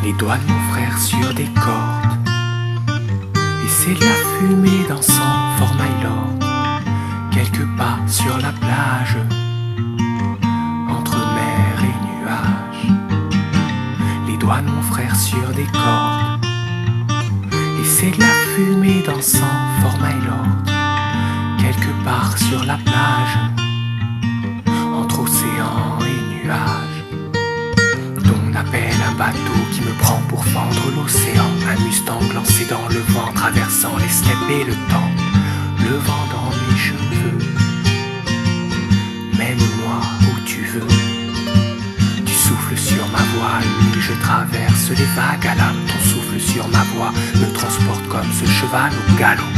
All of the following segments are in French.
Les doigts de mon frère sur des cordes, et c'est de la fumée dansant for my lord, quelque part sur la plage, entre mer et nuages. Les doigts de mon frère sur des cordes, et c'est de la fumée dansant for my lord, quelque part sur la plage, entre océan et nuages. On appelle un bateau qui me prend pour fendre l'océan, un Mustang lancé dans le vent, traversant les steppes et le temps, le vent dans mes cheveux. Mène-moi où tu veux, tu souffles sur ma voile et je traverse les vagues à l'âme. Ton souffle sur ma voix me transporte comme ce cheval au galop,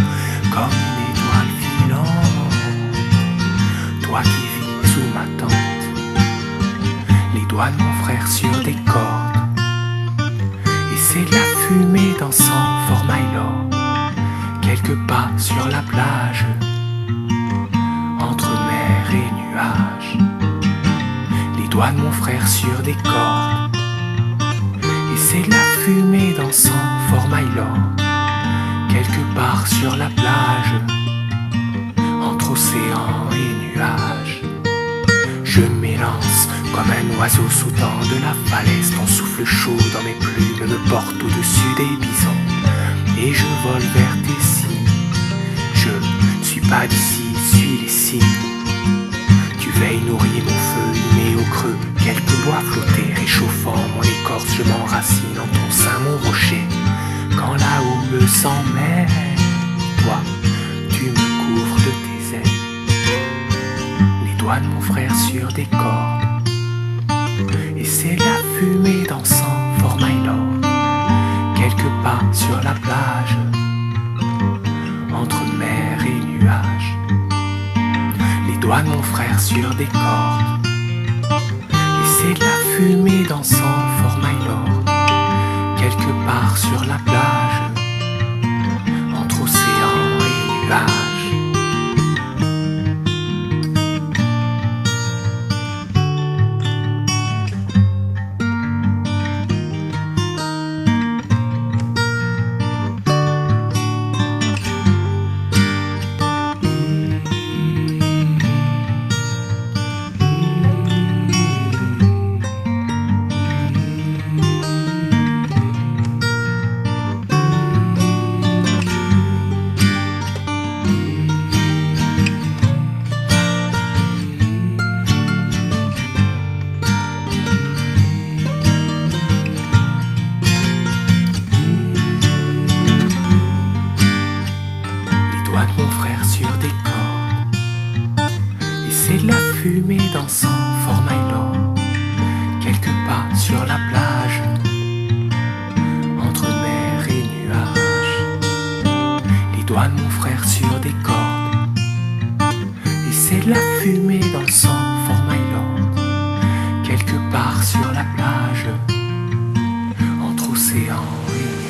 comme une étoile filante, toi qui vis sous ma tente. Les doigts de mon frère sur des cordes, et c'est de la fumée dansant for my lord, quelque part sur la plage, entre mer et nuages. Les doigts de mon frère sur des cordes, et c'est de la fumée dansant for my lord, quelque part sur la plage, entre océan et nuages. Je m'élance comme un oiseau sautant de la falaise. Ton souffle chaud dans mes plumes me porte au-dessus des bisons, et je vole vers tes cimes. Je ne suis pas d'ici, suis les signes. Tu veilles nourrir mon feu, mais au creux quelques bois flottés, réchauffant mon écorce. Je m'enracine en ton sein, mon rocher. Quand la houle me s'emmêle, toi, tu me couvres de tes ailes. Les doigts de mon frère sur des cordes, et c'est de la fumée dansant for my lord, quelque part sur la plage, entre mer et nuages. Les doigts de mon frère sur des cordes, et c'est de la fumée dansant for my lord, quelque part sur la plage, entre océan et nuages. Mon frère sur des cordes, et c'est de la fumée dansant for my lord, quelque part sur la plage, entre mer et nuages. Les doigts de mon frère sur des cordes, et c'est de la fumée dansant for my lord, quelque part sur la plage, entre océan et nuages.